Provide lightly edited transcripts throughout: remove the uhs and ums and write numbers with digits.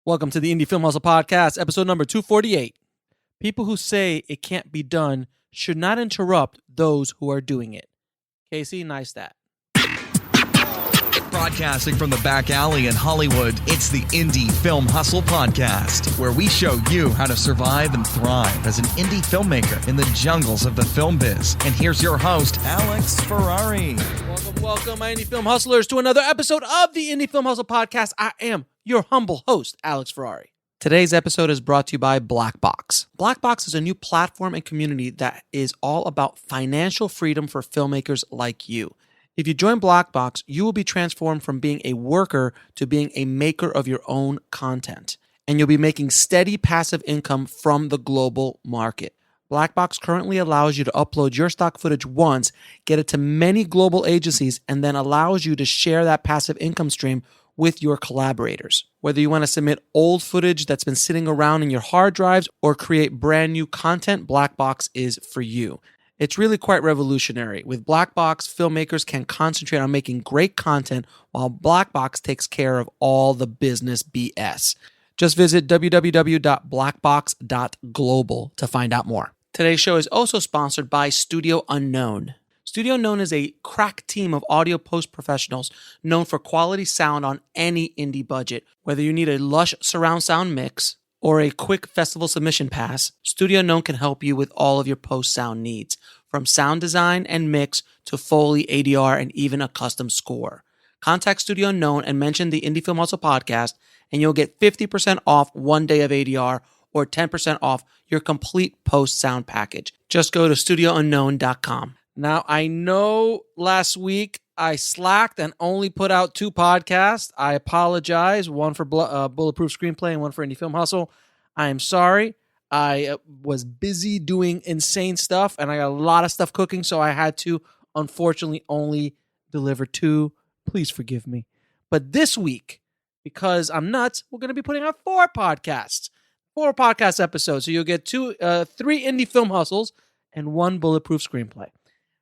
Welcome to the Indie Film Hustle Podcast, episode number 248. People who say it can't be done should not interrupt those who are doing it. Casey, nice that. Broadcasting from the back alley in Hollywood, it's the Indie Film Hustle Podcast, where we show you how to survive and thrive as an indie filmmaker in the jungles of the film biz. And here's your host, Alex Ferrari. Welcome, my Indie Film Hustlers, to another episode of the Indie Film Hustle Podcast. I am your humble host, Alex Ferrari. Today's episode is brought to you by Blackbox. Blackbox is a new platform and community that is all about financial freedom for filmmakers like you. If you join Blackbox, you will be transformed from being a worker to being a maker of your own content. And you'll be making steady passive income from the global market. Blackbox currently allows you to upload your stock footage once, get it to many global agencies, and then allows you to share that passive income stream with your collaborators. Whether you want to submit old footage that's been sitting around in your hard drives or create brand new content, Blackbox is for you. It's really quite revolutionary. With Blackbox, filmmakers can concentrate on making great content while Blackbox takes care of all the business BS. Just visit www.blackbox.global to find out more. Today's show is also sponsored by Studio Unknown. Studio Unknown is a crack team of audio post professionals known for quality sound on any indie budget. Whether you need a lush surround sound mix or a quick festival submission pass, Studio Unknown can help you with all of your post sound needs, from sound design and mix to Foley, ADR, and even a custom score. Contact Studio Unknown and mention the Indie Film Hustle Podcast, and you'll get 50% off 1 day of ADR or 10% off your complete post sound package. Just go to studiounknown.com. Now, I know last week I slacked and only put out 2 podcasts. I apologize. One for Bulletproof Screenplay and one for Indie Film Hustle. I am sorry. I was busy doing insane stuff and I got a lot of stuff cooking, so I had to, unfortunately, only deliver 2. Please forgive me. But this week, because I'm nuts, we're going to be putting out 4 podcasts. 4 podcast episodes. So you'll get 3 Indie Film Hustles and 1 Bulletproof Screenplay.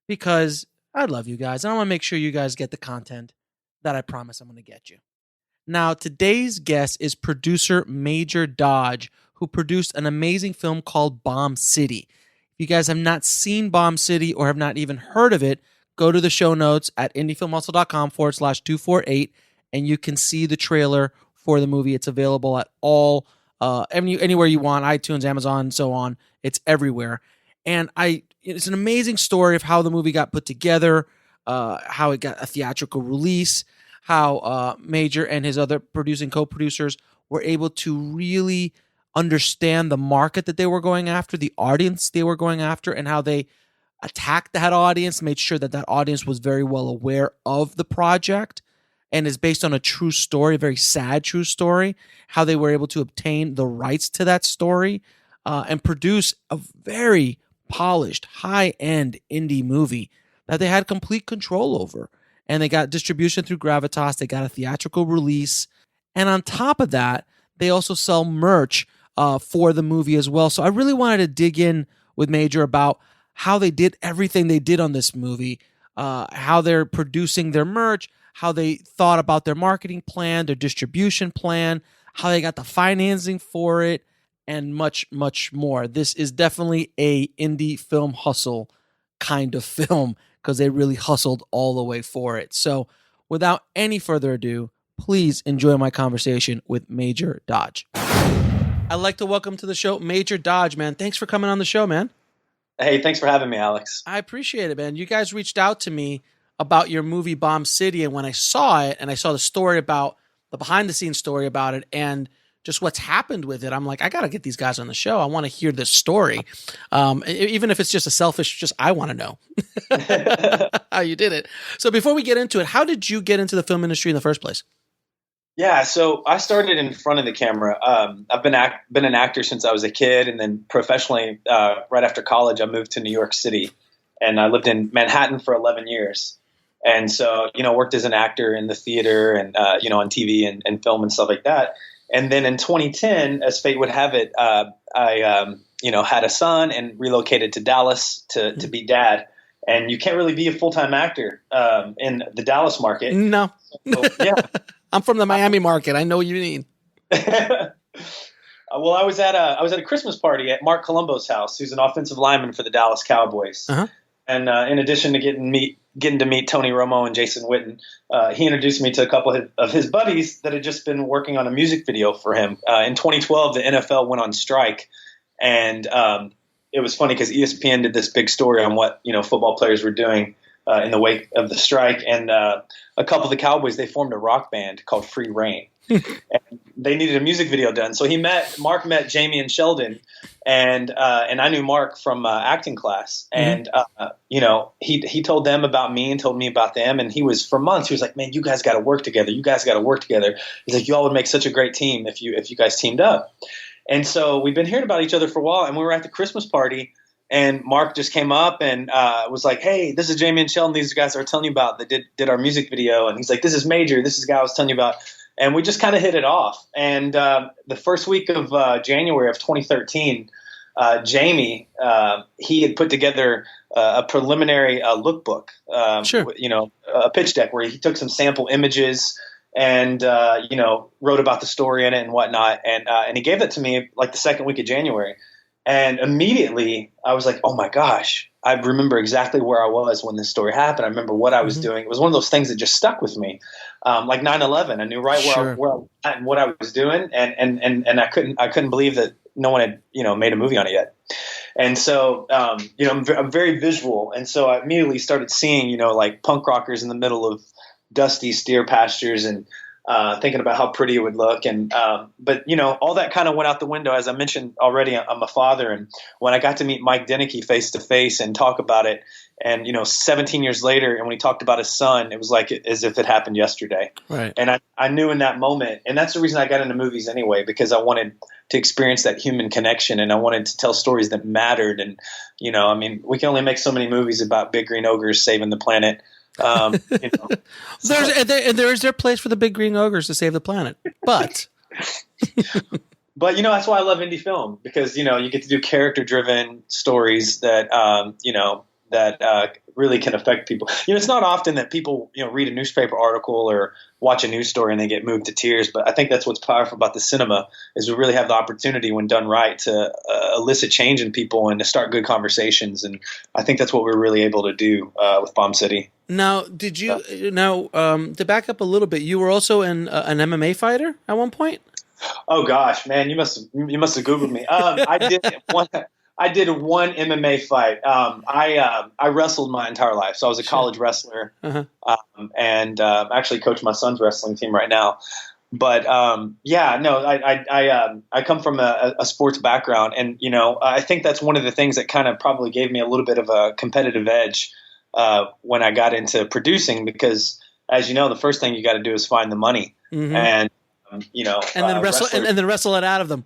Because I love you guys. And I want to make sure you guys get the content that I promise I'm going to get you. Now, today's guest is producer Major Dodge, who produced an amazing film called Bomb City. If you guys have not seen Bomb City or have not even heard of it, go to the show notes at indiefilmhustle.com/248 and you can see the trailer for the movie. It's available at all, anywhere you want, iTunes, Amazon, and so on. It's everywhere. And it's an amazing story of how the movie got put together, how it got a theatrical release, how Major and his other producing co-producers were able to really understand the market that they were going after, the audience they were going after, and how they attacked that audience, made sure that audience was very well aware of the project, and is based on a true story, a very sad true story, how they were able to obtain the rights to that story and produce a very polished, high-end indie movie that they had complete control over. And they got distribution through Gravitas. They got a theatrical release. And on top of that, they also sell merch for the movie as well. So I really wanted to dig in with Major about how they did everything they did on this movie, how they're producing their merch, how they thought about their marketing plan, their distribution plan, how they got the financing for it, and much, much more. This is definitely a indie film hustle kind of film because they really hustled all the way for it. So without any further ado, please enjoy my conversation with Major Dodge. I'd like to welcome to the show Major Dodge, man. Thanks for coming on the show, man. Hey, thanks for having me, Alex. I appreciate it, man. You guys reached out to me about your movie Bomb City, and when I saw it and I saw the story about the behind-the-scenes story about it and just what's happened with it, I'm like, I got to get these guys on the show. I want to hear this story. Even if it's just a selfish, just I want to know how you did it. So before we get into it, how did you get into the film industry in the first place? Yeah, so I started in front of the camera. I've been an actor since I was a kid, and then professionally, right after college, I moved to New York City, and I lived in Manhattan for 11 years. And so, worked as an actor in the theater and, on TV and film and stuff like that. And then in 2010, as fate would have it, I had a son and relocated to Dallas to be dad. And you can't really be a full-time actor in the Dallas market. No. So, yeah. I'm from the Miami market. I know what you mean. Well, I was at a Christmas party at Mark Colombo's house, who's an offensive lineman for the Dallas Cowboys. Uh-huh. And in addition to getting to meet Tony Romo and Jason Witten, he introduced me to a couple of his buddies that had just been working on a music video for him. In 2012, the NFL went on strike, and it was funny because ESPN did this big story on what football players were doing in the wake of the strike, and a couple of the Cowboys, they formed a rock band called Free Reign. And they needed a music video done, so Mark met Jamie and Sheldon, and I knew Mark from acting class, and he told them about me and told me about them, and for months he was like, man, you guys got to work together. He's like, y'all would make such a great team if you guys teamed up. And so we've been hearing about each other for a while, and we were at the Christmas party, and Mark just came up and was like, hey, this is Jamie and Sheldon. These guys I was telling you about that did our music video. And he's like, this is Major. This is the guy I was telling you about. And we just kind of hit it off. And the first week of January of 2013, Jamie, he had put together a preliminary lookbook, Sure. A pitch deck where he took some sample images and wrote about the story in it and whatnot. And he gave it to me like the second week of January. And immediately I was like, oh my gosh, I remember exactly where I was when this story happened. I remember what I was doing. It was one of those things that just stuck with me. Like 9/11, I knew right where I was at and what I was doing. And I couldn't believe that no one had, made a movie on it yet. And so, I'm very visual. And so I immediately started seeing, like punk rockers in the middle of dusty steer pastures and thinking about how pretty it would look. And but all that kind of went out the window. As I mentioned already, I'm a father, and when I got to meet Mike Deneke face to face and talk about it, and 17 years later, and when he talked about his son, it was like as if it happened yesterday. Right. And I knew in that moment, and that's the reason I got into movies anyway, because I wanted to experience that human connection, and I wanted to tell stories that mattered. And we can only make so many movies about big green ogres saving the planet. There is their place for the big green ogres to save the planet, but that's why I love indie film, because you get to do character driven stories that really can affect people. It's not often that people read a newspaper article or watch a news story and they get moved to tears, but I think that's what's powerful about the cinema is we really have the opportunity, when done right, to elicit change in people and to start good conversations. And I think that's what we're really able to do with Bomb City. Now, did you to back up a little bit, you were also an MMA fighter at one point? Oh gosh, man, you must have Googled me. I did one MMA fight. I wrestled my entire life, so I was a college wrestler, and actually coach my son's wrestling team right now. But I come from a sports background, and I think that's one of the things that kind of probably gave me a little bit of a competitive edge when I got into producing, because as you know, the first thing you got to do is find the money, and then wrestle it out of them.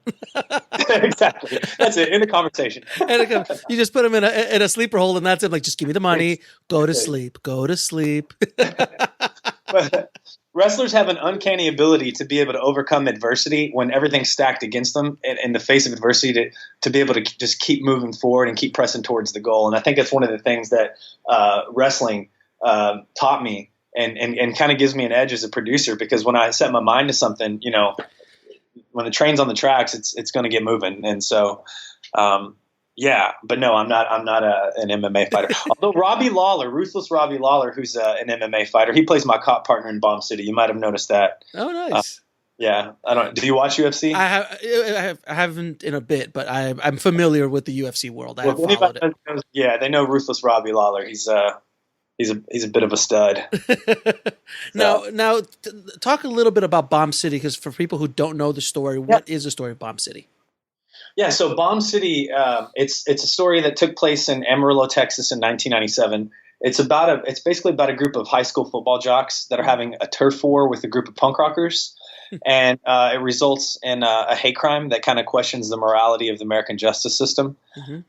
Exactly. That's it. In the conversation. You just put them in a sleeper hold, and that's it. Like, just give me the money. Go to sleep. Go to sleep. But wrestlers have an uncanny ability to be able to overcome adversity when everything's stacked against them. In the face of adversity, to be able to just keep moving forward and keep pressing towards the goal. And I think that's one of the things that wrestling taught me. And kind of gives me an edge as a producer, because when I set my mind to something, when the train's on the tracks, it's going to get moving. And so, but no, I'm not an MMA fighter. Although Ruthless Robbie Lawler, who's an MMA fighter, he plays my cop partner in Bomb City. You might have noticed that. Oh, nice. Do you watch UFC? I haven't in a bit, but I'm familiar with the UFC world. I have followed it. They know Ruthless Robbie Lawler. He's a bit of a stud. Now, talk a little bit about Bomb City, because for people who don't know the story, what is the story of Bomb City? Yeah, so Bomb City, it's a story that took place in Amarillo, Texas, in 1997. It's basically about a group of high school football jocks that are having a turf war with a group of punk rockers, and it results in a hate crime that kind of questions the morality of the American justice system.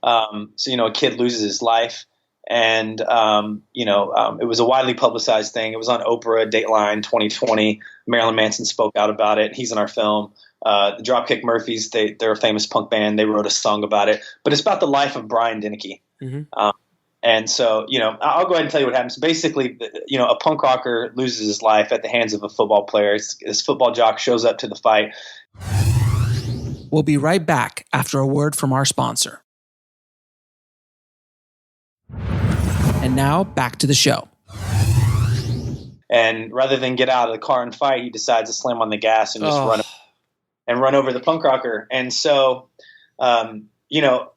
A kid loses his life. And, it was a widely publicized thing. It was on Oprah, Dateline, 2020. Marilyn Manson spoke out about it. He's in our film. The Dropkick Murphys, they're a famous punk band. They wrote a song about it. But it's about the life of Brian Deneke. And so, I'll go ahead and tell you what happens. Basically, a punk rocker loses his life at the hands of a football player. This football jock shows up to the fight. We'll be right back after a word from our sponsor. And now back to the show. And rather than get out of the car and fight, he decides to slam on the gas and just run over the punk rocker. And so, you know,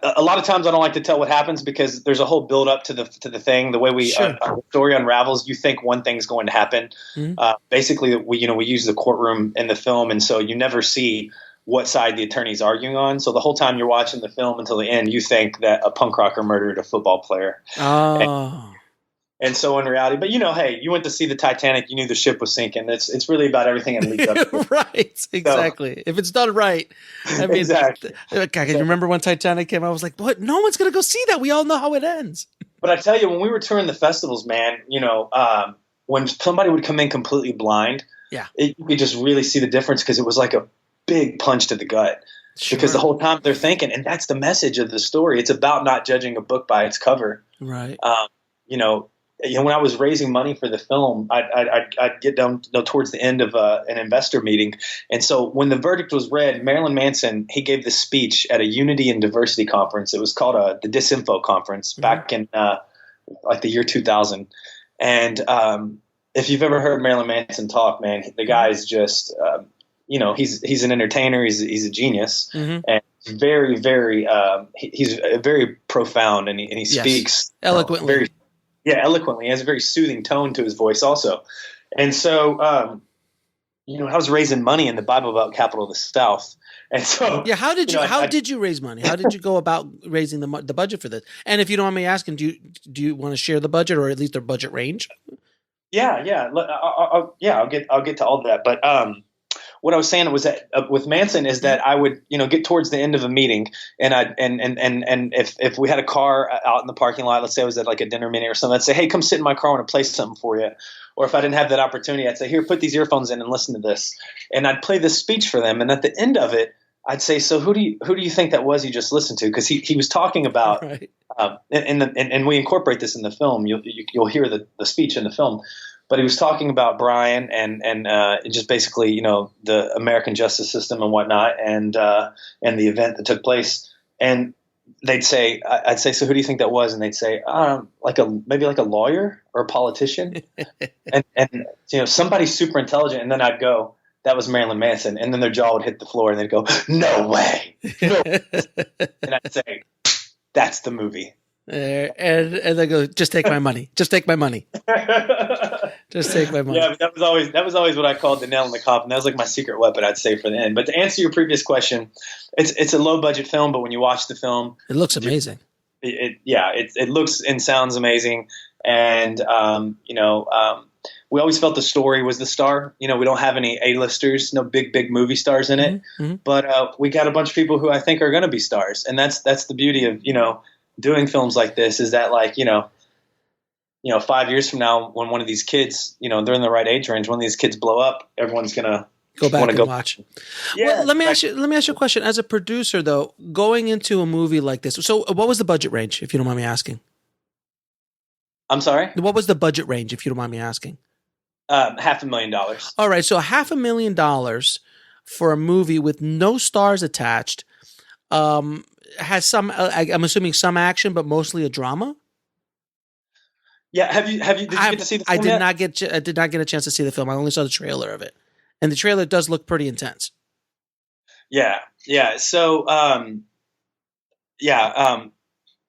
a lot of times I don't like to tell what happens because there's a whole build up to the thing. The way the story unravels, you think one thing's going to happen. Basically, we use the courtroom in the film, and so you never see what side the attorney's arguing on. So the whole time you're watching the film until the end, you think that a punk rocker murdered a football player. And so in reality, but hey, you went to see the Titanic, you knew the ship was sinking. It's really about everything it leads up to. Right, exactly. So, if it's done right. I mean, exactly. I can remember when Titanic came out, I was like, what? No one's going to go see that. We all know how it ends. But I tell you, when we were touring the festivals, man, when somebody would come in completely blind, you could just really see the difference because it was like a big punch to the gut. Sure. Because the whole time they're thinking, and that's the message of the story. It's about not judging a book by its cover. Right. When I was raising money for the film, I'd get down towards the end of an investor meeting. And so when the verdict was read, Marilyn Manson, he gave this speech at a Unity and Diversity conference. It was called the Disinfo Conference back in like the year 2000. And if you've ever heard Marilyn Manson talk, man, the guy is just, he's an entertainer. He's a genius. And very, very, he's very profound and he speaks eloquently. Eloquently. He has a very soothing tone to his voice also. And so, I was raising money in the Bible Belt capital of the South. And so, how did you raise money? How did you go about raising the budget for this? And if you don't mind me asking, do you want to share the budget or at least their budget range? I'll get to all that. But, what I was saying was that with Manson is that I would, get towards the end of a meeting and if we had a car out in the parking lot, let's say it was at like a dinner meeting or something, I'd say, hey, come sit in my car. I want to play something for you. Or if I didn't have that opportunity, I'd say, here, put these earphones in and listen to this. And I'd play this speech for them. And at the end of it, I'd say, so who do you think that was you just listened to? Because he was talking about, right. And we incorporate this in the film. You'll hear the speech in the film. But he was talking about Brian and just basically, the American justice system and whatnot, and the event that took place. And I'd say, so who do you think that was? And they'd say, maybe like a lawyer or a politician, and somebody super intelligent. And then I'd go, that was Marilyn Manson, and then their jaw would hit the floor, and they'd go, no way, no. And I'd say, that's the movie. And they go, just take my money. Just take my money. Just take my money. Yeah, that was always what I called the nail in the coffin. That was like my secret weapon, I'd say, for the end. But to answer your previous question, it's a low budget film, but when you watch the film, it looks amazing. It looks and sounds amazing. And we always felt the story was the star. We don't have any A-listers, no big movie stars in it. Mm-hmm. But we got a bunch of people who I think are going to be stars, and that's the beauty of doing films like this, is that 5 years from now, when one of these kids, they're in the right age range, when these kids blow up, everyone's gonna go back and watch. Yeah. Well, let me ask you a question. As a producer, though, going into a movie like this, so what was the budget range, if you don't mind me asking? I'm sorry? What was the budget range, if you don't mind me asking? $500,000. All right, so $500,000 for a movie with no stars attached. Has some, I'm assuming, some action, but mostly a drama. Yeah, did you get to see the film? I did not get a chance to see the film. I only saw the trailer of it, and the trailer does look pretty intense. Yeah. So,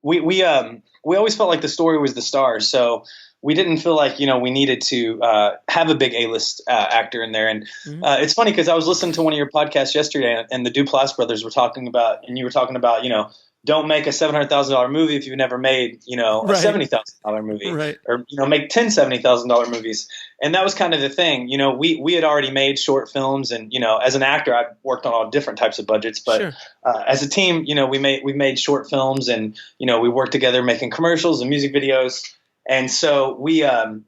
we always felt like the story was the stars, so we didn't feel like we needed to have a big A-list actor in there. And it's funny because I was listening to one of your podcasts yesterday, and the Duplass brothers were talking about, and you were talking about, don't make a $700,000 movie if you've never made, a $70,000 movie, right. Or make 10 $70,000 movies. And that was kind of the thing. We had already made short films, and as an actor, I've worked on all different types of budgets. But sure. As a team, we made short films, and we worked together making commercials and music videos. And so we didn't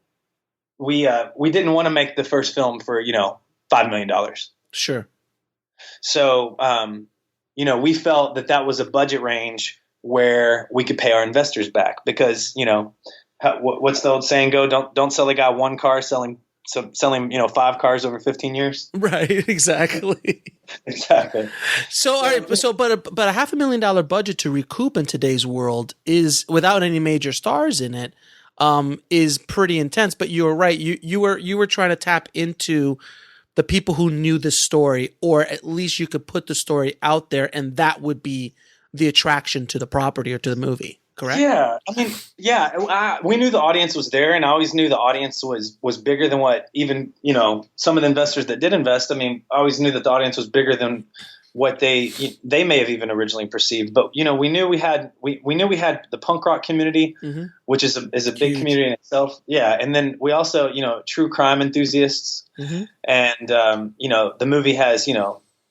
want to make the first film for $5 million. Sure. So we felt that was a budget range where we could pay our investors back, because what's the old saying go? Don't sell a guy one car, sell him selling 5 cars over 15 years. Right, exactly. Exactly. So, all right, but a $500,000 budget to recoup in today's world is, without any major stars in it, is pretty intense. But you were right. You were trying to tap into the people who knew the story, or at least you could put the story out there, and that would be the attraction to the property or to the movie. Correct? Yeah. I mean, we knew the audience was there, and I always knew the audience was bigger than what even, some of the investors that did invest. I mean, I always knew that the audience was bigger than what they may have even originally perceived. But, we knew we had the punk rock community, mm-hmm. which is a big community in itself. Yeah. And then we also, true crime enthusiasts. Mm-hmm. And, the movie has,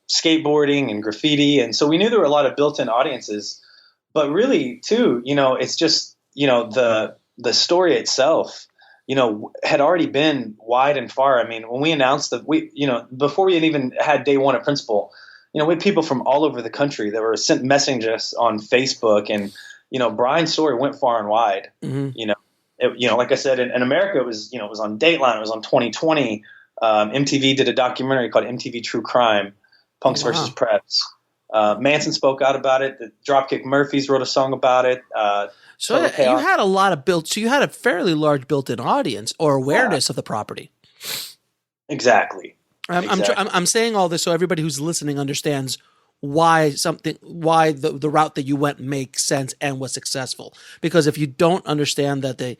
skateboarding and graffiti. And so we knew there were a lot of built-in audiences. But really, too, it's just, the story itself, had already been wide and far. I mean, when we announced that before we had even had day one at Principal, we had people from all over the country that were sent messages on Facebook, and, Brian's story went far and wide. Mm-hmm. Like I said, in America, it was on Dateline, it was on 2020. MTV did a documentary called MTV True Crime, Punks versus Preps. Manson spoke out about it. The Dropkick Murphys wrote a song about it. So you had you had a fairly large built-in audience or awareness of the property. Exactly. I'm saying all this so everybody who's listening understands why the route that you went makes sense and was successful. Because if you don't understand that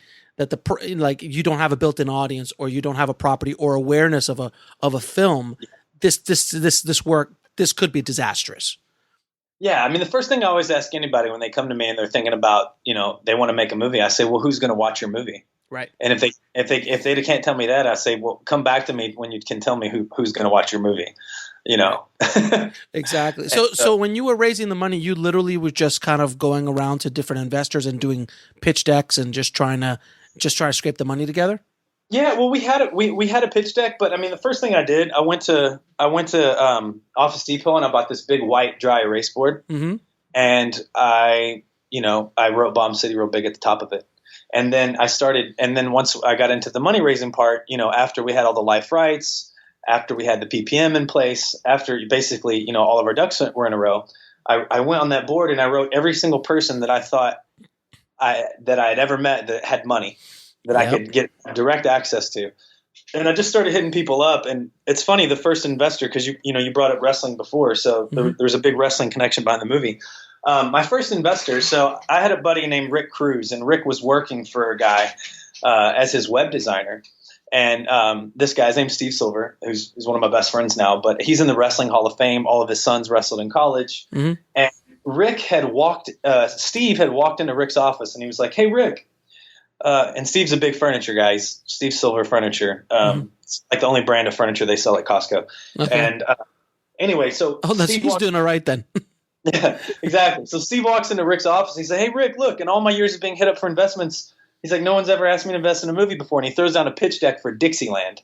you don't have a built-in audience, or you don't have a property or awareness of a film, this work, this could be disastrous. Yeah, I mean, the first thing I always ask anybody when they come to me and they're thinking about, they want to make a movie, I say, well, who's going to watch your movie? Right. And if they can't tell me that, I say, well, come back to me when you can tell me who's going to watch your movie. Exactly. So when you were raising the money, you literally were just kind of going around to different investors and doing pitch decks and just trying to scrape the money together? Yeah, well, we had a pitch deck, but I mean, the first thing I did, I went to Office Depot and I bought this big white dry erase board, mm-hmm. and I wrote Bomb City real big at the top of it, and then once I got into the money raising part, after we had all the life rights, after we had the PPM in place, after basically all of our ducks were in a row, I went on that board and I wrote every single person that I thought that I had ever met that had money that I could get direct access to. And I just started hitting people up. And it's funny, the first investor, because you brought up wrestling before, so mm-hmm. there was a big wrestling connection behind the movie. My first investor, so I had a buddy named Rick Cruz, and Rick was working for a guy as his web designer. And this guy's named Steve Silver, who's one of my best friends now, but he's in the Wrestling Hall of Fame. All of his sons wrestled in college. Mm-hmm. And Steve had walked into Rick's office, and he was like, "Hey, Rick." And Steve's a big furniture guy. Steve Silver Furniture. Mm-hmm. It's like the only brand of furniture they sell at Costco. Okay. And anyway, so he's doing all right then. Yeah, exactly. So Steve walks into Rick's office. He said, "Hey, Rick, look, in all my years of being hit up for investments," he's like, "no one's ever asked me to invest in a movie before." And he throws down a pitch deck for Dixieland.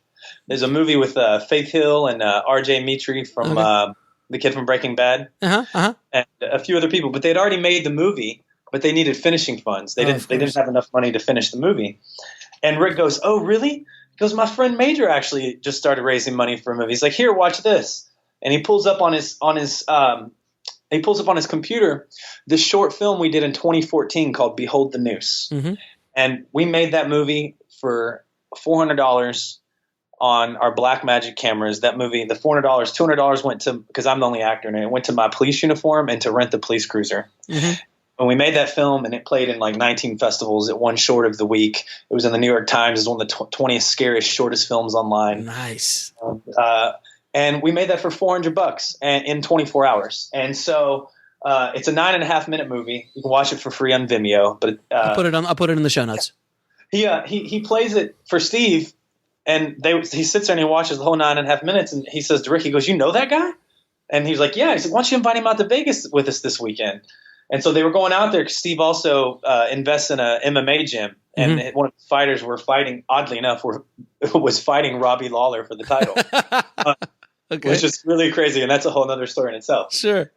There's a movie with Faith Hill and R.J. Mitri from the kid from Breaking Bad, and a few other people. But they'd already made the movie, but they needed finishing funds. They didn't have enough money to finish the movie. And Rick goes, "Oh, really?" He goes, "My friend Major actually just started raising money for a movie." He's like, "Here, watch this." And he pulls up on his computer this short film we did in 2014 called Behold the Noose. Mm-hmm. And we made that movie for $400 on our Blackmagic cameras. That movie, the $400, $200 went to, because I'm the only actor in it, went to my police uniform and to rent the police cruiser. Mm-hmm. And we made that film, and it played in like 19 festivals. It won Short of the Week. It was in the New York Times as one of the 20th scariest, shortest films online. Nice. And we made that for $400 in 24 hours. And so it's a 9.5-minute movie. You can watch it for free on Vimeo. But I'll put it in the show notes. He plays it for Steve, and he sits there and he watches the whole 9.5 minutes. And he says to Rick, he goes, "You know that guy?" And he was like, "Yeah." He said, "Why don't you invite him out to Vegas with us this weekend?" And so they were going out there because Steve also invests in a MMA gym, and mm-hmm. one of the fighters were fighting. Oddly enough, was fighting Robbie Lawler for the title. Okay. Which is really crazy, and that's a whole other story in itself. Sure.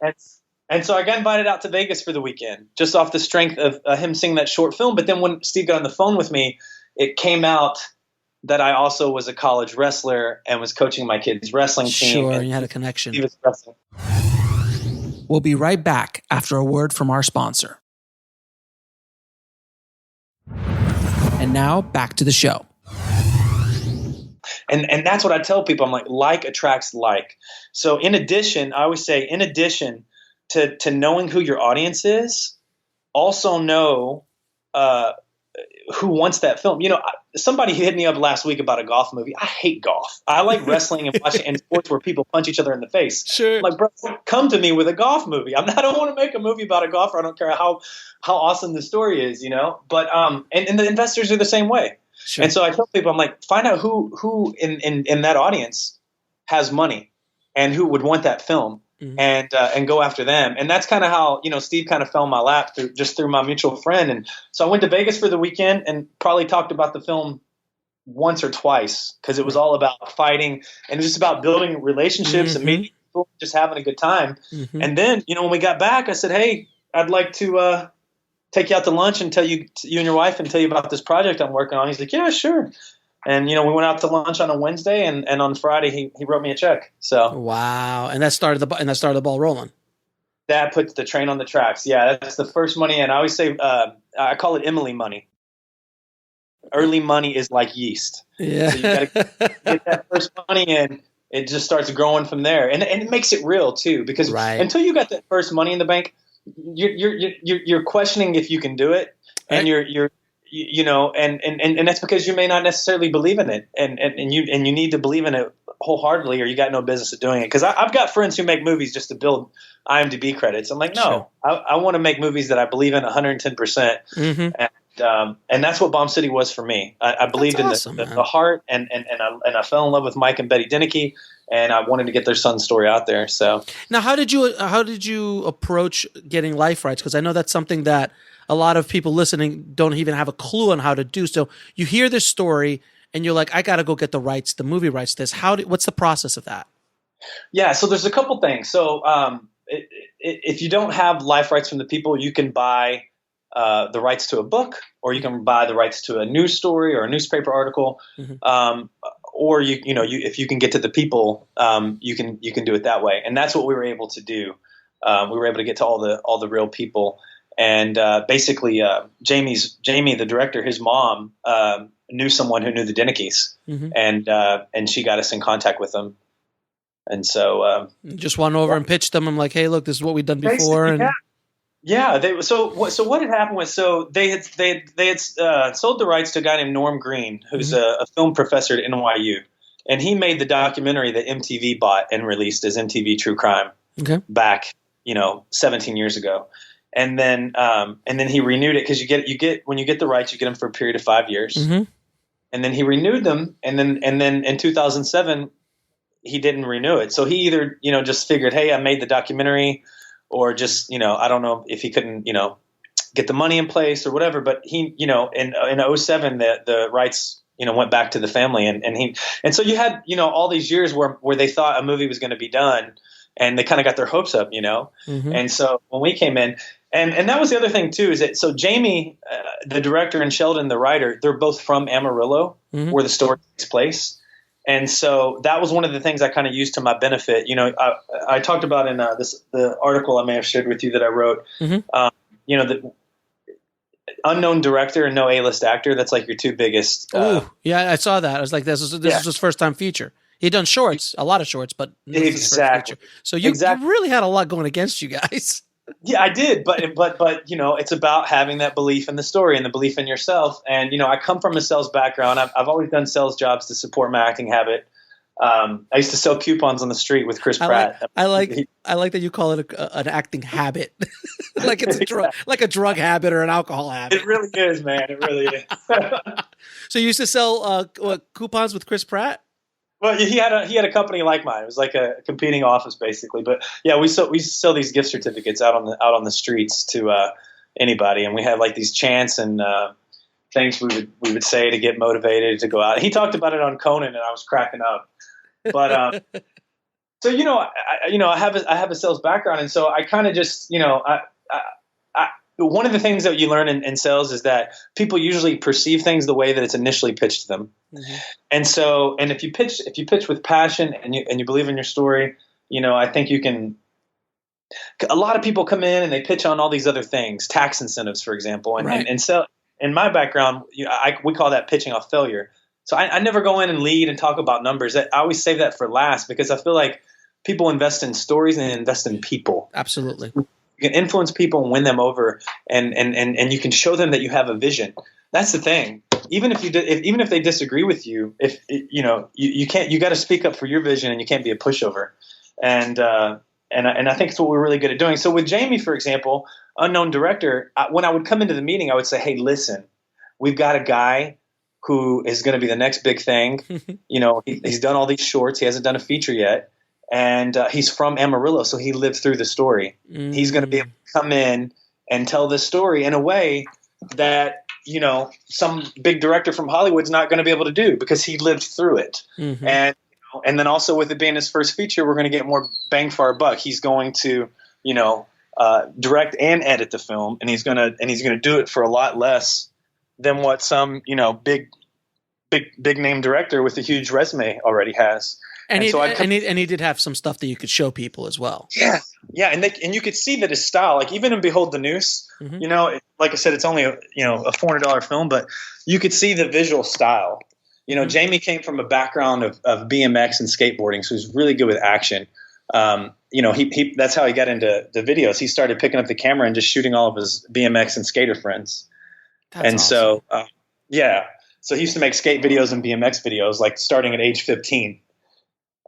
And so I got invited out to Vegas for the weekend, just off the strength of him seeing that short film. But then when Steve got on the phone with me, it came out that I also was a college wrestler and was coaching my kids' wrestling team. Sure, and you had a connection. He was wrestling. We'll be right back after a word from our sponsor. And now back to the show. And that's what I tell people. I'm like attracts like. So in addition, I always say, in addition to knowing who your audience is, also know who wants that film. Somebody hit me up last week about a golf movie. I hate golf. I like wrestling and watching and sports where people punch each other in the face. Sure. I'm like, bro, come to me with a golf movie. I don't want to make a movie about a golfer. I don't care how awesome the story is, But and the investors are the same way. Sure. And so I tell people, I'm like, find out who in that audience has money and who would want that film. Mm-hmm. And go after them. And that's kind of how, Steve kind of fell in my lap through my mutual friend. And so I went to Vegas for the weekend and probably talked about the film once or twice because it was all about fighting and it was just about building relationships and meeting people, just having a good time. Mm-hmm. And then, when we got back, I said, hey, I'd like to take you out to lunch and tell you and your wife and tell you about this project I'm working on. He's like, yeah, sure. And, we went out to lunch on a Wednesday and on Friday he wrote me a check. So wow. And that started the ball rolling. That puts the train on the tracks. Yeah. That's the first money. And I always say, I call it Emily money. Early money is like yeast. Yeah. So you got to get that first money in. It just starts growing from there. And it makes it real too, because until you got that first money in the bank, you're questioning if you can do it. And and that's because you may not necessarily believe in it, and you need to believe in it wholeheartedly, or you got no business of doing it. Because I've got friends who make movies just to build IMDb credits. I'm like, no, sure. I want to make movies that I believe in 110%, and that's what Bomb City was for me. I believed in the heart, and I fell in love with Mike and Betty Deneke, and I wanted to get their son's story out there. So now, how did you approach getting life rights? Because I know that's something that a lot of people listening don't even have a clue on how to do. So you hear this story and you're like, I got to go get the movie rights to this. What's the process of that? Yeah. So there's a couple things. So if you don't have life rights from the people, you can buy the rights to a book, or you can buy the rights to a news story or a newspaper article. Mm-hmm. Or if you can get to the people, you can do it that way. And that's what we were able to do. We were able to get to all the real people. And basically, Jamie, the director, his mom knew someone who knew the Denekes, and she got us in contact with them. And so just went over and pitched them. I'm like, hey, look, this is what we've done before. And So what had happened was, they had sold the rights to a guy named Norm Green, who's a film professor at NYU, and he made the documentary that MTV bought and released as MTV True Crime back 17 years ago. And then he renewed it, because you get when you get the rights, you get them for a period of 5 years. Mm-hmm. And then he renewed them, and then in 2007 he didn't renew it. So he either just figured, hey, I made the documentary, or just I don't know if he couldn't get the money in place or whatever. But he in 2007 the rights went back to the family, and so you had all these years where they thought a movie was going to be done. And they kind of got their hopes up, Mm-hmm. And so when we came in, and that was the other thing too, is that so Jamie, the director, and Sheldon, the writer, they're both from Amarillo, where the story takes place. And so that was one of the things I kind of used to my benefit. I talked about in the article I may have shared with you that I wrote, the unknown director and no A-list actor. That's like your two biggest. I saw that. I was like, this is his first time feature. He'd done shorts, a lot of shorts, but exactly. So you really had a lot going against you guys. Yeah, I did, but it's about having that belief in the story and the belief in yourself. And I come from a sales background. I've always done sales jobs to support my acting habit. I used to sell coupons on the street with Chris Pratt. I like that you call it an acting habit, like it's a drug, like a drug habit or an alcohol habit. It really is, man. It really is. So you used to sell coupons with Chris Pratt? Well, he had a company like mine. It was like a competing office, basically. But yeah, we sell these gift certificates out on the streets to anybody, and we had like these chants and things we would say to get motivated to go out. He talked about it on Conan, and I was cracking up. But so I have a sales background, and so I kind of just one of the things that you learn in sales is that people usually perceive things the way that it's initially pitched to them. Mm-hmm. And if you pitch with passion and you believe in your story, I think you can. A lot of people come in and they pitch on all these other things, tax incentives, for example, and so in my background, we call that pitching off failure. So I never go in and lead and talk about numbers. I always save that for last because I feel like people invest in stories and invest in people. Absolutely. You can influence people and win them over, and you can show them that you have a vision. That's the thing. Even if they disagree with you, you can't. You got to speak up for your vision, and you can't be a pushover. And I think it's what we're really good at doing. So with Jamie, for example, unknown director, when I would come into the meeting, I would say, "Hey, listen, we've got a guy who is going to be the next big thing. He's done all these shorts. He hasn't done a feature yet. And he's from Amarillo, so he lived through the story. Mm. He's going to be able to come in and tell this story in a way that, some big director from Hollywood's not going to be able to do because he lived through it." Mm-hmm. And then also with it being his first feature, we're going to get more bang for our buck. He's going to, direct and edit the film, and he's going to do it for a lot less than what some, big name director with a huge resume already has. And he did have some stuff that you could show people as well. Yeah, and you could see that his style, like even in Behold the Noose, mm-hmm. Like I said, it's only a $400 film, but you could see the visual style. Mm-hmm. Jamie came from a background of BMX and skateboarding, so he's really good with action. He that's how he got into the videos. He started picking up the camera and just shooting all of his BMX and skater friends. That's awesome. So he used to make skate videos and BMX videos, like starting at age 15.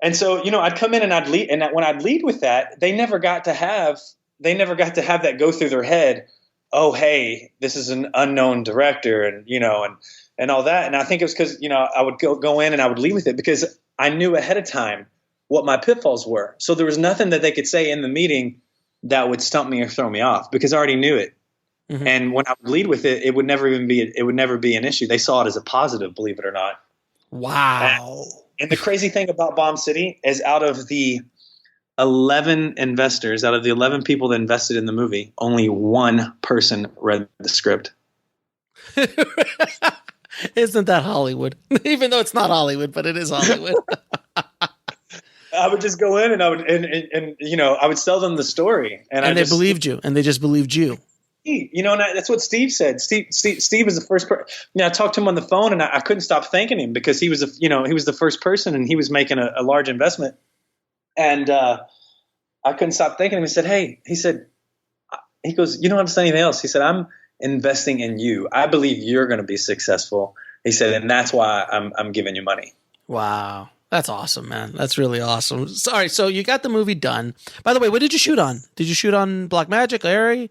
And so, I'd come in and I'd lead, and when I'd lead with that, they never got to have that go through their head. Oh, hey, this is an unknown director, and all that. And I think it was because I would go in and I would lead with it because I knew ahead of time what my pitfalls were. So there was nothing that they could say in the meeting that would stump me or throw me off because I already knew it. Mm-hmm. And when I would lead with it, it would never be an issue. They saw it as a positive, believe it or not. Wow. And the crazy thing about Bomb City is out of the 11 investors, out of the 11 people that invested in the movie, only one person read the script. Isn't that Hollywood? Even though it's not Hollywood, but it is Hollywood. I would just go in and I would, and I would sell them the story. And they believed you, and they just believed you. And that's what Steve said. Steve was the first person. I talked to him on the phone, and I couldn't stop thanking him because he was he was the first person, and he was making a large investment, and I couldn't stop thanking him. He said, "Hey," he goes, "You don't have to say anything else." He said, "I'm investing in you. I believe you're going to be successful." He said, "And that's why I'm giving you money." Wow. That's awesome, man. That's really awesome. Sorry, so you got the movie done. By the way, what did you shoot on? Did you shoot on Blackmagic, Arri?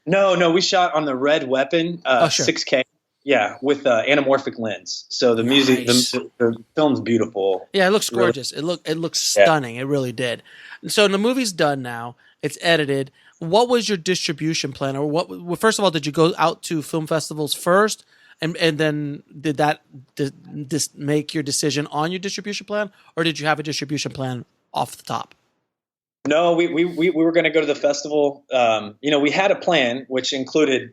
No, we shot on the Red Weapon, sure. 6K. Yeah, with anamorphic lens. So the music, the film's beautiful. Yeah, it looks gorgeous. It looks stunning. It really did. So the movie's done now. It's edited. What was your distribution plan, or first of all, did you go out to film festivals first? And then did that make your decision on your distribution plan, or did you have a distribution plan off the top? No, we were going to go to the festival. We had a plan which included,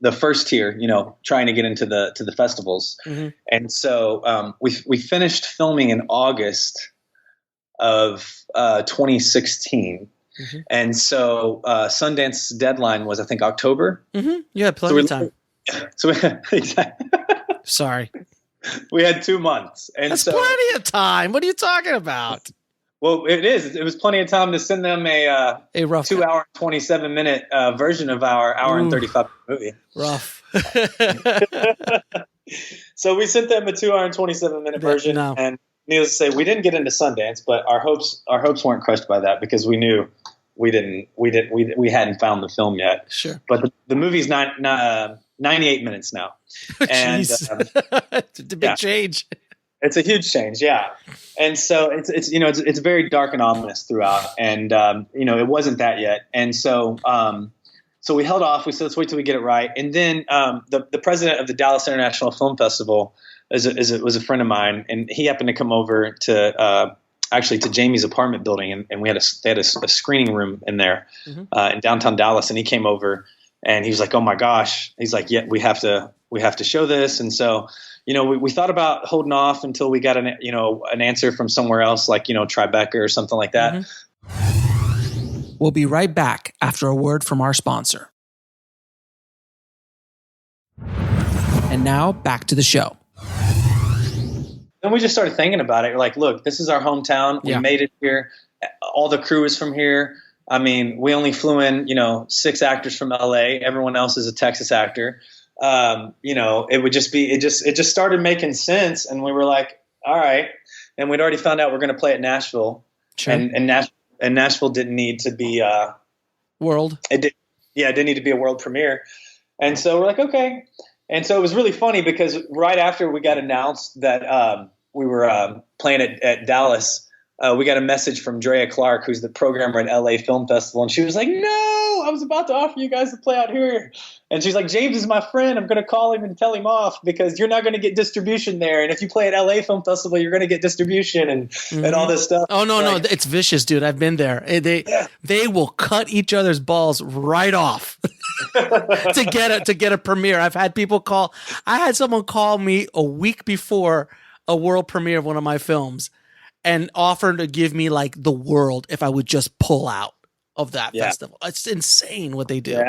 the first tier, trying to get into the festivals. Mm-hmm. And so we finished filming in August of 2016. Mm-hmm. And so Sundance deadline was, I think, October. Mm-hmm. You had plenty of time. So Sorry. We had 2 months. And that's plenty of time. What are you talking about? Well, it is. It was plenty of time to send them a rough 2 hour, 27-minute version of our hour and 35 movie. Rough. So we sent them a 2 hour and 27-minute version. No. And needless to say, we didn't get into Sundance, but our hopes weren't crushed by that because we knew we hadn't found the film yet. Sure. But the movie's 98 minutes now. And it's a big change. It's a huge change, yeah. And so it's very dark and ominous throughout, and it wasn't that yet. And so we held off. We said let's wait till we get it right. And then the president of the Dallas International Film Festival was a friend of mine, and he happened to come over to actually to Jamie's apartment building, and they had a screening room in there in downtown Dallas, and he came over and he was like, "Oh my gosh," he's like, "Yeah, we have to show this." And so, we thought about holding off until we got an answer from somewhere else, like Tribeca or something like that. We'll be right back after a word from our sponsor. And now back to the show. Then we just started thinking about it. We're like, look, this is our hometown. We made it here. All the crew is from here. I mean, we only flew in, 6 actors from LA. Everyone else is a Texas actor. It would just be, it just started making sense. And we were like, all right. And we'd already found out we're going to play at Nashville. Sure. And Nashville didn't need to be world. It didn't need to be a world premiere. And so we're like, okay. And so it was really funny because right after we got announced that we were playing at Dallas, we got a message from Drea Clark, who's the programmer at LA Film Festival. And she was like, no, I was about to offer you guys to play out here. And she's like, James is my friend. I'm going to call him and tell him off because you're not going to get distribution there. And if you play at LA Film Festival, you're going to get distribution and all this stuff. Oh, no, no. It's vicious, dude. I've been there. They will cut each other's balls right off to get a premiere. I've had people call. I had someone call me a week before a world premiere of one of my films and offered to give me like the world if I would just pull out of that festival. It's insane what they do.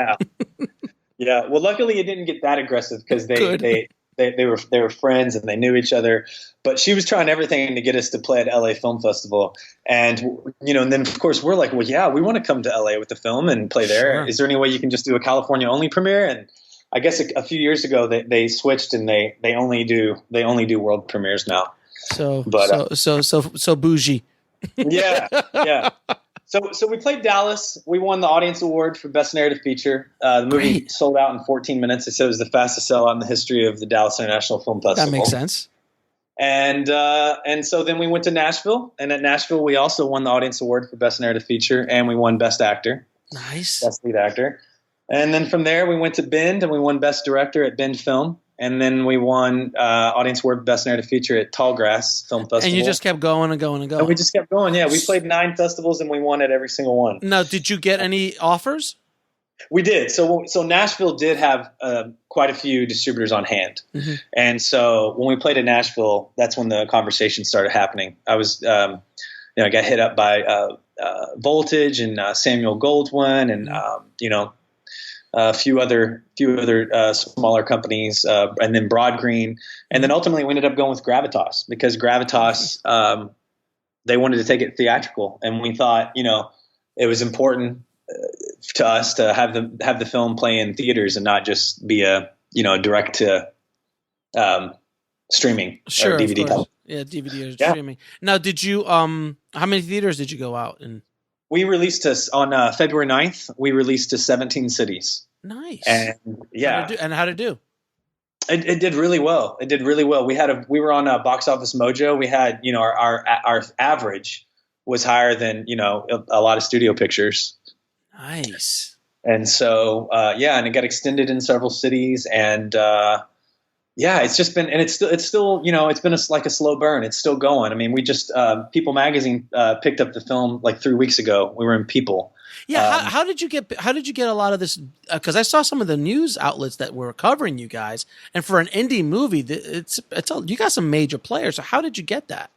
Yeah. Well, luckily it didn't get that aggressive because they were friends and they knew each other. But she was trying everything to get us to play at LA Film Festival. And, and then of course we're like, well, yeah, we want to come to LA with the film and play there. Sure. Is there any way you can just do a California only premiere? And I guess a few years ago they switched and they only do world premieres now. So bougie. Yeah. So we played Dallas. We won the audience award for best narrative feature. The movie sold out in 14 minutes. They said it was the fastest sellout in the history of the Dallas International Film Festival. That makes sense. And so then we went to Nashville, and at Nashville we also won the audience award for best narrative feature, and we won best actor. Nice. Best lead actor. And then from there we went to Bend, and we won best director at Bend Film. And then we won audience award best narrative feature at Tallgrass Film Festival. And you just kept going and going and going. And we just kept going. Yeah, we played 9 festivals and we won at every single one. Now, did you get any offers? We did. So Nashville did have quite a few distributors on hand. Mm-hmm. And so when we played at Nashville, that's when the conversation started happening. I was, I got hit up by Voltage and Samuel Goldwyn and, a few other smaller companies, and then Broad Green. And then ultimately we ended up going with Gravitas because Gravitas, they wanted to take it theatrical. And we thought, it was important to us to have the film play in theaters and not just be a direct to streaming or DVD type. Yeah, DVD or streaming. Now, did you how many theaters did you go out in? We released on February 9th. We released to 17 cities. Nice. And how did it do? It did really well. It did really well. We were on Box Office Mojo. We had our average was higher than a lot of studio pictures. Nice. And so and it got extended in several cities and it's just been, and it's still, it's been like a slow burn. It's still going. I mean, we just, People Magazine picked up the film like 3 weeks ago. We were in People. Yeah. How did you get a lot of this? Cause I saw some of the news outlets that were covering you guys, and for an indie movie, you got some major players. So how did you get that?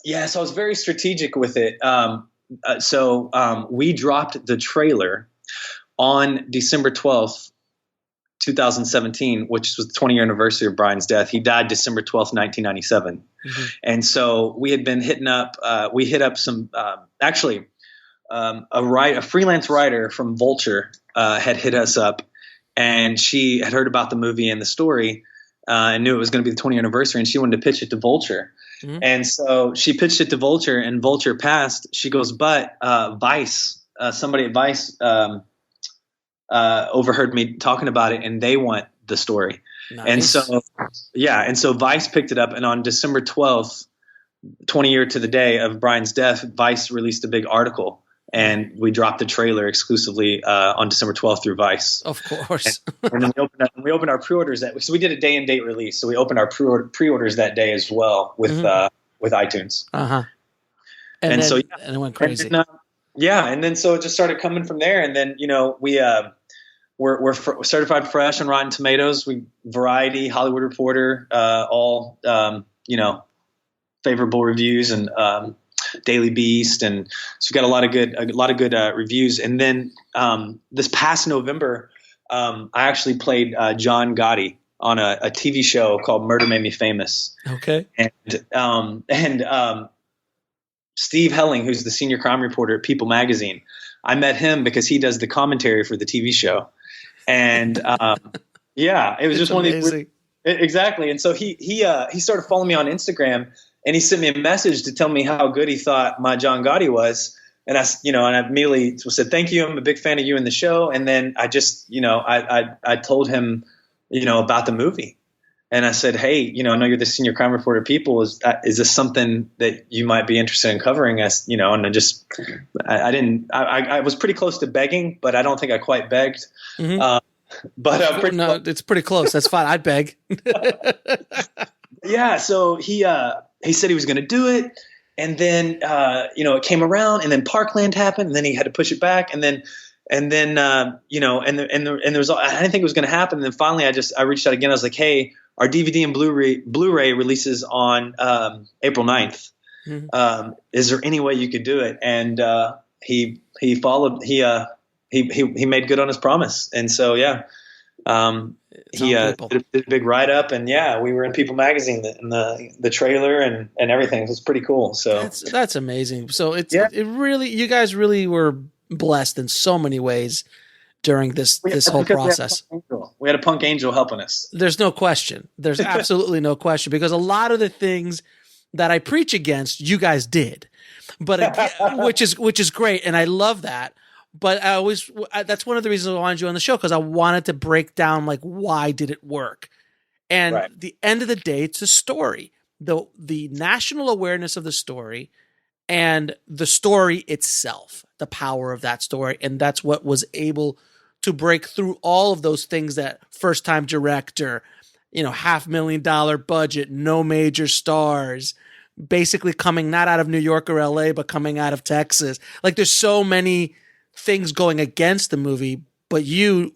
Yeah. So I was very strategic with it. We dropped the trailer on December 12th, 2017, which was the 20-year anniversary of Brian's death. He died December 12th, 1997. Mm-hmm. And so we had been hitting up, we hit up some, a freelance writer from Vulture had hit us up, and she had heard about the movie and the story and knew it was going to be the 20th anniversary, and she wanted to pitch it to Vulture. Mm-hmm. And so she pitched it to Vulture, and Vulture passed. She goes, but Vice, somebody at Vice overheard me talking about it, and they want the story. Nice. And so Vice picked it up, and on December 12th, 20 year to the day of Brian's death, Vice released a big article, and we dropped the trailer exclusively on December 12th through Vice. Of course. And then we opened our pre-orders so we did a day and date release. So we opened our pre-orders that day as well with iTunes. Uh-huh. And so, and it went crazy. And then so it just started coming from there. And then, we're certified fresh on Rotten Tomatoes. Variety, Hollywood Reporter, all, favorable reviews, and Daily Beast. And so we've got a lot of good reviews. And then this past November, I actually played John Gotti on a TV show called Murder Made Me Famous. Okay. And Steve Helling, who's the senior crime reporter at People Magazine, I met him because he does the commentary for the TV show. And it was just one of these. Exactly. And so he started following me on Instagram, and he sent me a message to tell me how good he thought my John Gotti was. And I immediately said, thank you. I'm a big fan of you in the show. And then I just, I told him, about the movie. And I said, hey, I know you're the senior crime reporter at People. Is this something that you might be interested in covering? And I was pretty close to begging, but I don't think I quite begged. Mm-hmm. It's pretty close. That's fine. I'd beg. Yeah. So he said he was going to do it. And then, it came around, and then Parkland happened, and then he had to push it back. And then, there was, I didn't think it was going to happen. And then finally I reached out again. I was like, hey, our DVD and Blu-ray releases on April 9th. Mm-hmm. Is there any way you could do it? And he followed. He made good on his promise. And so he did a big write up, and we were in People Magazine in the trailer and everything. It was pretty cool. So that's amazing. So it really, you guys really were blessed in so many ways during this whole process. We had a punk angel helping us. There's no question. There's absolutely no question, because a lot of the things that I preach against, you guys did, but again, which is great. And I love that. But that's one of the reasons I wanted you on the show, because I wanted to break down, like, why did it work? And at the end of the day, it's a story. The national awareness of the story and the story itself, the power of that story. And that's what was able to break through all of those things that first time director, $500,000 budget, no major stars, basically coming not out of New York or LA, but coming out of Texas. Like, there's so many things going against the movie, but you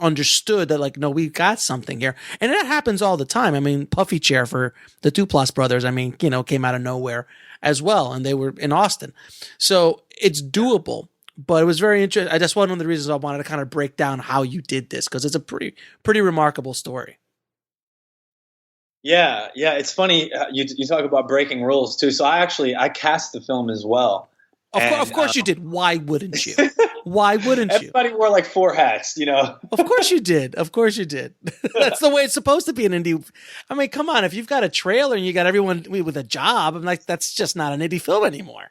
understood that, like, no, we got something here. And that happens all the time. I mean, Puffy Chair for the Duplass brothers, came out of nowhere as well, and they were in Austin. So it's doable, but it was very interesting. That's one of the reasons I wanted to kind of break down how you did this, because it's a pretty remarkable story. Yeah. It's funny. You talk about breaking rules too. So I cast the film as well. Of course you did. Why wouldn't you? Why wouldn't you? Everybody wore like 4 hats, Of course you did. Of course you did. That's the way it's supposed to be in indie. I mean, come on. If you've got a trailer and you got everyone with a job, I'm like, that's just not an indie film anymore.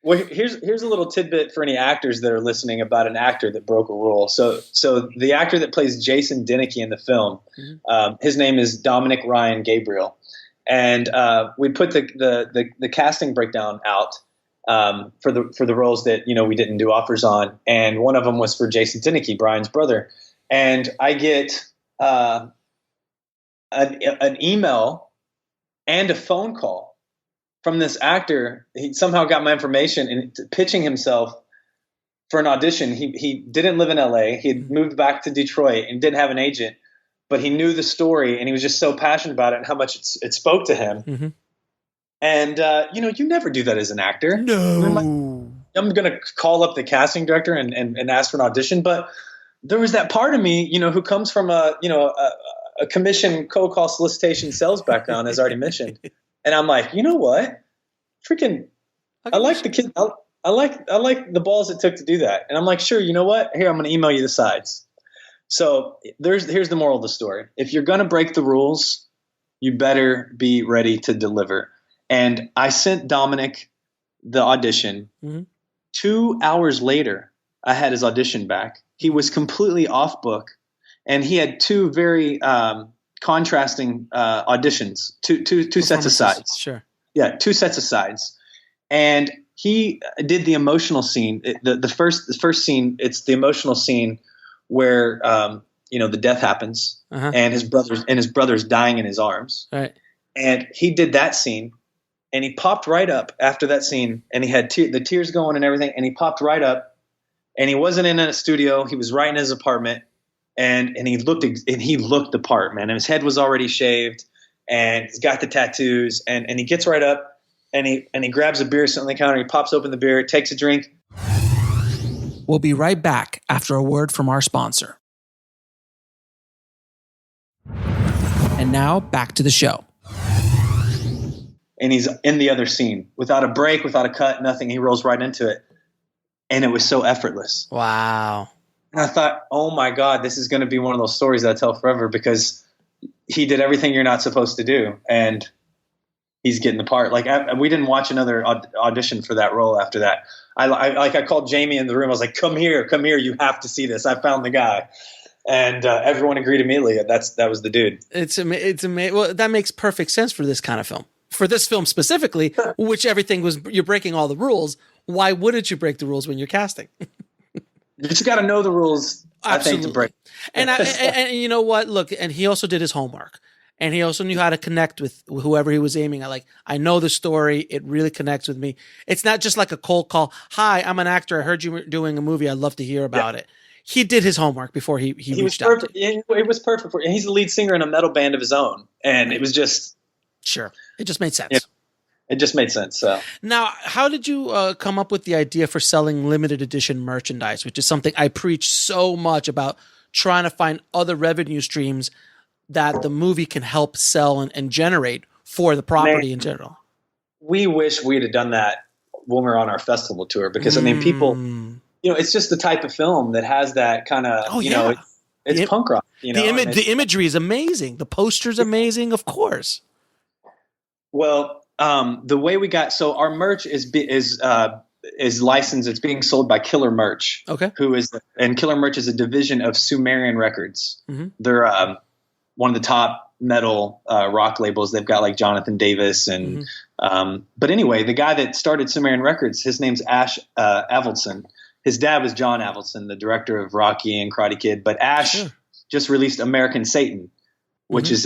Well, here's a little tidbit for any actors that are listening about an actor that broke a rule. So the actor that plays Jameson Brooks in the film, his name is Dominic Ryan Gabriel, and we put the casting breakdown out for the roles that we didn't do offers on, and one of them was for Jameson Brooks, Brian's brother, and I get an email and a phone call from this actor. He somehow got my information and pitching himself for an audition. He didn't live in LA. He had moved back to Detroit and didn't have an agent, but he knew the story, and he was just so passionate about it and how much it spoke to him. Mm-hmm. And, you never do that as an actor. No. I'm going to call up the casting director and ask for an audition. But there was that part of me, who comes from a commission, cold call, solicitation, sales background, as already mentioned. And I'm like, you know what? Freaking, I like the kid. I like the balls it took to do that. And I'm like, sure, you know what? Here, I'm going to email you the sides. So here's the moral of the story. If you're going to break the rules, you better be ready to deliver. And I sent Dominic the audition. Mm-hmm. 2 hours later, I had his audition back. He was completely off book, and he had 2 very contrasting auditions, two sets of sides. Sure. Yeah, 2 sets of sides. And he did the emotional scene. The first scene, it's the emotional scene where the death happens, and his brother's dying in his arms. Right. And he did that scene. and he popped right up after that scene, and he had the tears going and everything, and he popped right up, and he wasn't in a studio. He was right in his apartment, and he looked the part, man. And his head was already shaved, and he's got the tattoos, and he gets right up, and he grabs a beer sitting on the counter. He pops open the beer, takes a drink. We'll be right back after a word from our sponsor. And now back to the show. And he's in the other scene without a break, without a cut, nothing. He rolls right into it. And it was so effortless. Wow. And I thought, oh my God, this is going to be one of those stories that I tell forever, because he did everything you're not supposed to do. And he's getting the part. Like, we didn't watch another audition for that role after that. I called Jamie in the room. I was like, come here. You have to see this. I found the guy. And everyone agreed immediately. That was the dude. It's amazing. Well, that makes perfect sense for this kind of film. For this film specifically, which you're breaking all the rules. Why wouldn't you break the rules when you're casting? You just got to know the rules. Absolutely. I think, to break. And you know what? Look, and he also did his homework, and he also knew how to connect with whoever he was aiming at. Like, I know the story; it really connects with me. It's not just like a cold call. Hi, I'm an actor. I heard you were doing a movie. I'd love to hear about it. He did his homework before he reached out. It was perfect. He's the lead singer in a metal band of his own, and it was just. Sure. It just made sense. Yeah, it just made sense. So now, how did you come up with the idea for selling limited edition merchandise, which is something I preach so much about, trying to find other revenue streams that the movie can help sell and generate for the property in general? We wish we'd have done that when we were on our festival tour, because I mean, people, it's just the type of film that has that kind of, it's punk rock. The imagery is amazing. The poster's amazing, of course. Well, the way we got, so our merch is licensed. It's being sold by Killer Merch. Okay. And Killer Merch is a division of Sumerian Records. Mm-hmm. They're one of the top metal rock labels. They've got like Jonathan Davis and, but anyway, the guy that started Sumerian Records, his name's Ash Avildsen. His dad was John Avildsen, the director of Rocky and Karate Kid. But Ash just released American Satan, which is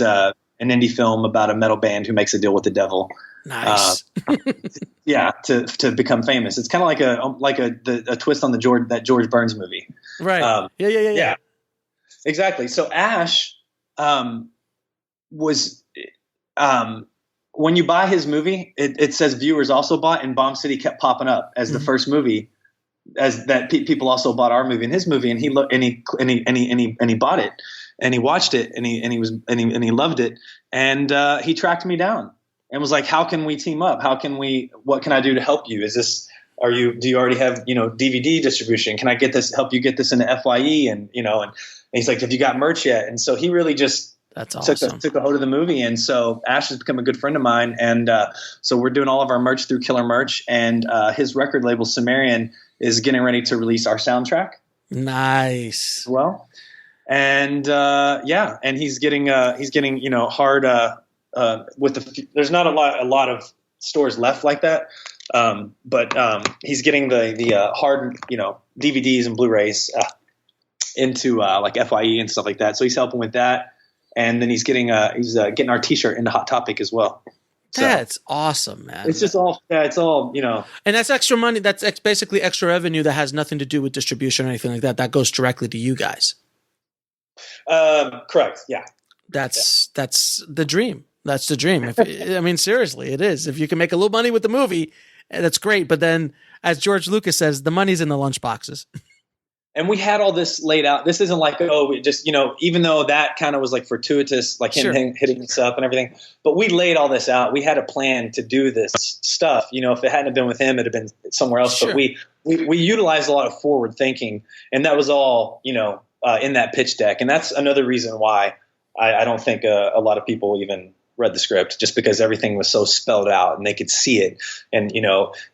an indie film about a metal band who makes a deal with the devil. Nice. To become famous. It's kind of like a twist on that George Burns movie. Right. Yeah. Exactly. So Ash was when you buy his movie, it says viewers also bought, and Bomb City kept popping up as the first movie, as that people also bought our movie and his movie, and he looked and he bought it. And he watched it, and he loved it, and he tracked me down and was like, "How can we team up? What can I do to help you? Do you already have DVD distribution? Can I help you get this into FYE?" And he's like, "Have you got merch yet?" And so he really just That's awesome. took a hold of the movie, and so Ash has become a good friend of mine, and so we're doing all of our merch through Killer Merch, and his record label Sumerian is getting ready to release our soundtrack. Nice. As well. And and he's getting hard with there's not a lot of stores left like that, but he's getting the hard DVDs and Blu-rays into like FYE and stuff like that. So he's helping with that, and then he's getting our T-shirt into Hot Topic as well. So, that's awesome, man. It's just all and that's extra money. That's basically extra revenue that has nothing to do with distribution or anything like that. That goes directly to you guys. Correct. Yeah. That's the dream. That's the dream. I mean, seriously, it is. If you can make a little money with the movie, that's great. But then, as George Lucas says, the money's in the lunch boxes. And we had all this laid out. This isn't like, we just, even though that kind of was like fortuitous, like him hitting us up and everything, but we laid all this out. We had a plan to do this stuff. If it hadn't been with him, it'd have been somewhere else. Sure. But we utilized a lot of forward thinking, and that was all, in that pitch deck. And that's another reason why I don't think a lot of people even read the script, just because everything was so spelled out and they could see it. And,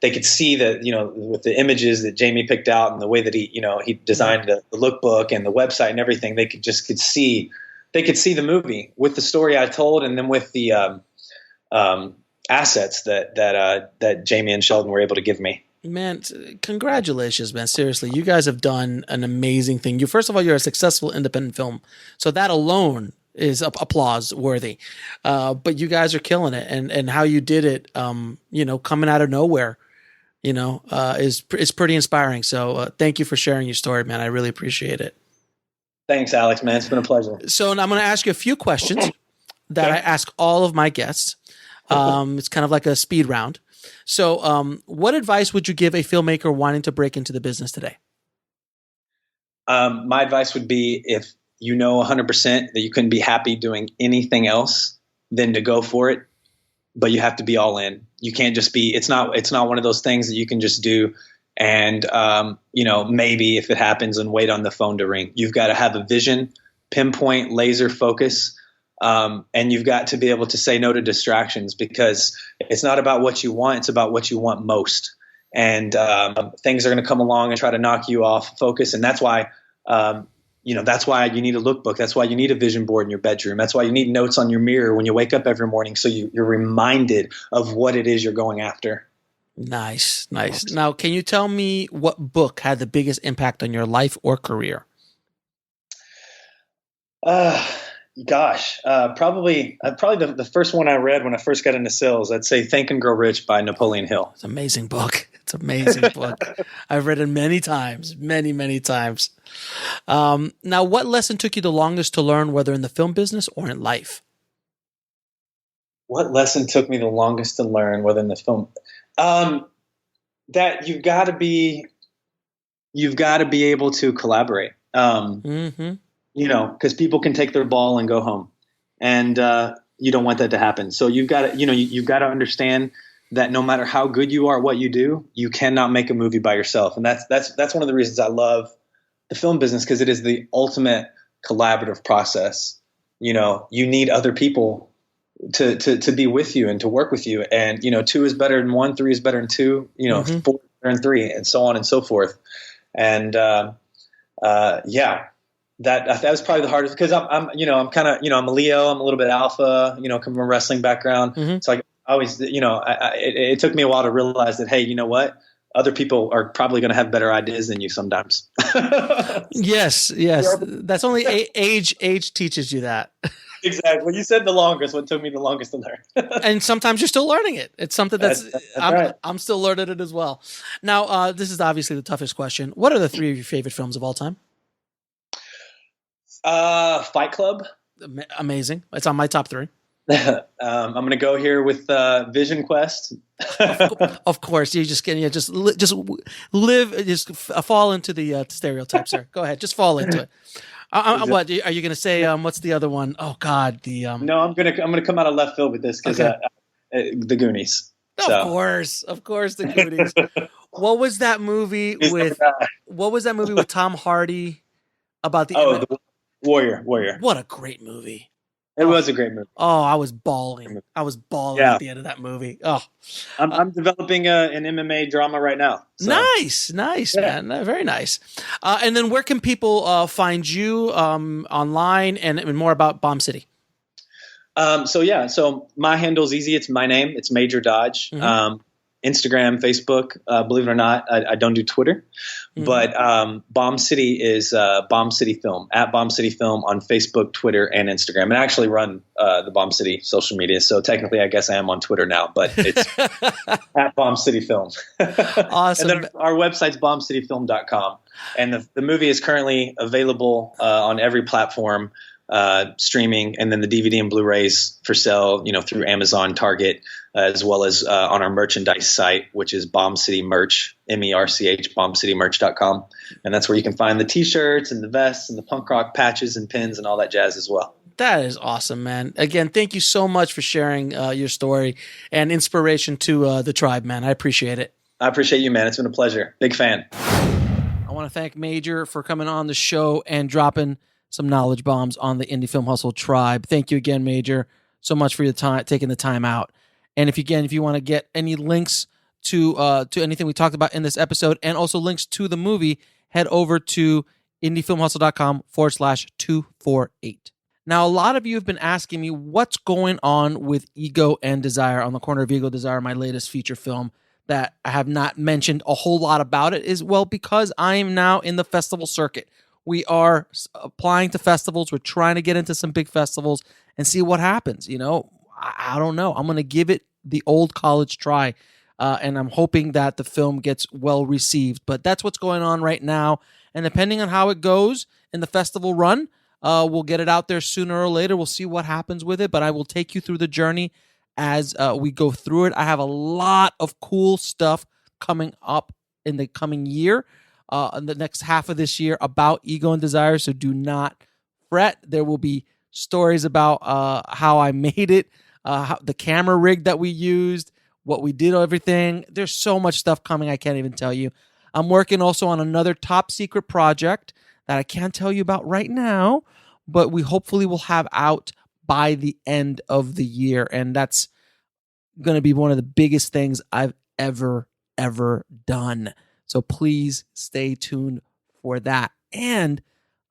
they could see that, with the images that Jamie picked out and the way that he designed the lookbook and the website and everything, they could see the movie with the story I told, and then with the assets that Jamie and Sheldon were able to give me. Man, congratulations, man. Seriously, you guys have done an amazing thing. First of all, you're a successful independent film. So that alone is applause worthy. But you guys are killing it, and how you did it, coming out of nowhere, is pretty inspiring. So thank you for sharing your story, man. I really appreciate it. Thanks, Alex, man. It's been a pleasure. So I'm going to ask you a few questions that I ask all of my guests. It's kind of like a speed round. So what advice would you give a filmmaker wanting to break into the business today? My advice would be, if you know 100% that you couldn't be happy doing anything else, then to go for it. But you have to be all in. You can't just be, it's not one of those things that you can just do and, maybe if it happens and wait on the phone to ring. You've got to have a vision, pinpoint, laser focus. And you've got to be able to say no to distractions, because it's not about what you want. It's about what you want most. And things are going to come along and try to knock you off focus. And that's why, that's why you need a lookbook. That's why you need a vision board in your bedroom. That's why you need notes on your mirror when you wake up every morning, so you're reminded of what it is you're going after. Nice. Now, can you tell me what book had the biggest impact on your life or career? Probably the first one I read when I first got into sales, I'd say Think and Grow Rich by Napoleon Hill. It's an amazing book. It's an amazing book. I've read it many times, many times. Now, what lesson took you the longest to learn, whether in the film business or in life? What lesson took me the longest to learn, whether in the film? That you've got to be able to collaborate. Because people can take their ball and go home, and you don't want that to happen. So you've got to, you've got to understand that no matter how good you are at what you do, you cannot make a movie by yourself. And that's one of the reasons I love the film business, because it is the ultimate collaborative process. You need other people to be with you and to work with you. And, 2 is better than 1, 3 is better than 2, 4 is better than 3, and so on and so forth. And, that was probably the hardest, because I'm kind of, I'm a Leo, I'm a little bit alpha, come from a wrestling background. So I always, it took me a while to realize that, hey, you know what? Other people are probably going to have better ideas than you sometimes. Yes. That's only age teaches you that. Exactly. You said the longest. What took me the longest to learn. And sometimes you're still learning it. It's something that's right. I'm still learning it as well. Now, this is obviously the toughest question. What are the 3 of your favorite films of all time? Fight Club. Amazing. It's on my top 3. I'm going to go here with Vision Quest. Of course, you just fall into the stereotypes there. Go ahead, just fall into it. What are you going to say? What's the other one? Oh God, No, I'm gonna come out of left field with this, because the Goonies. Of course, the Goonies. What was that movie with Tom Hardy about the the Warrior? What a great movie! It was a great movie. Oh, I was bawling. At the end of that movie. Oh, I'm developing an MMA drama right now. So. Nice, man. Very nice. And then where can people find you online, and more about Bomb City? So my handle's easy. It's my name. It's Major Dodge. Instagram, Facebook. Believe it or not, I don't do Twitter. But Bomb City is Bomb City Film, at Bomb City Film on Facebook, Twitter, and Instagram. And I actually run the Bomb City social media. So technically, I guess I am on Twitter now, but it's at Bomb City Film. Awesome. And then our website's bombcityfilm.com. And the movie is currently available on every platform, streaming, and then the DVD and Blu-rays for sale, through Amazon, Target, as well as on our merchandise site, which is Bomb City Merch, MERCH, bombcitymerch.com. And that's where you can find the T-shirts and the vests and the punk rock patches and pins and all that jazz as well. That is awesome, man. Again, thank you so much for sharing your story and inspiration to the tribe, man. I appreciate it. I appreciate you, man. It's been a pleasure. Big fan. I want to thank Major for coming on the show and dropping some knowledge bombs on the Indie Film Hustle tribe. Thank you again, Major, so much for your time, taking the time out. And if you want to get any links to anything we talked about in this episode, and also links to the movie, head over to indiefilmhustle.com/248. Now, a lot of you have been asking me what's going on with Ego and Desire, On the Corner of Ego Desire, my latest feature film that I have not mentioned a whole lot about it, is, well, because I am now in the festival circuit. We are applying to festivals. We're trying to get into some big festivals and see what happens. I don't know. I'm going to give it the old college try. And I'm hoping that the film gets well received. But that's what's going on right now. And depending on how it goes in the festival run, we'll get it out there sooner or later. We'll see what happens with it. But I will take you through the journey as we go through it. I have a lot of cool stuff coming up in the coming year, in the next half of this year, about Ego and Desire. So do not fret. There will be stories about how I made it, how the camera rig that we used, what we did, everything. There's so much stuff coming, I can't even tell you. I'm working also on another top secret project that I can't tell you about right now, but we hopefully will have out by the end of the year. And that's going to be one of the biggest things I've ever done. So please stay tuned for that. And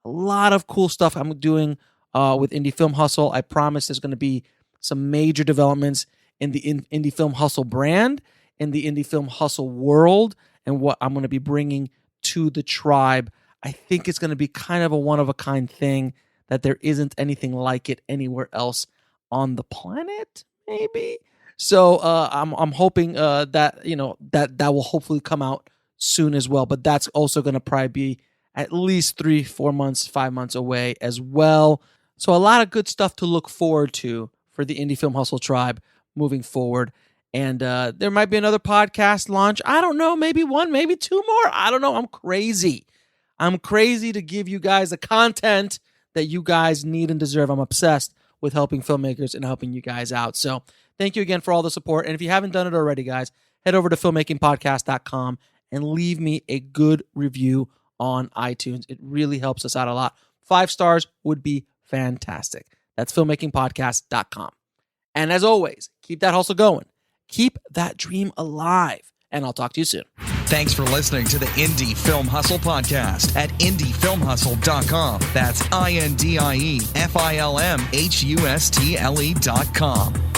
a lot of cool stuff I'm doing with Indie Film Hustle. I promise there's going to be some major developments in the Indie Film Hustle brand, in the Indie Film Hustle world, and what I'm going to be bringing to the tribe. I think it's going to be kind of a one-of-a-kind thing that there isn't anything like it anywhere else on the planet, maybe. So I'm hoping that that will hopefully come out soon as well. But that's also going to probably be at least 3-4 months, 5 months away as well. So a lot of good stuff to look forward to for the Indie Film Hustle tribe moving forward. And there might be another podcast launch. I don't know, maybe one, maybe two more. I don't know. I'm crazy to give you guys the content that you guys need and deserve. I'm obsessed with helping filmmakers and helping you guys out. So thank you again for all the support. And if you haven't done it already, guys, head over to filmmakingpodcast.com and leave me a good review on iTunes. It really helps us out a lot. 5 stars would be fantastic. That's filmmakingpodcast.com. And as always, keep that hustle going. Keep that dream alive. And I'll talk to you soon. Thanks for listening to the Indie Film Hustle podcast at indiefilmhustle.com. That's INDIEFILMHUSTLE.com.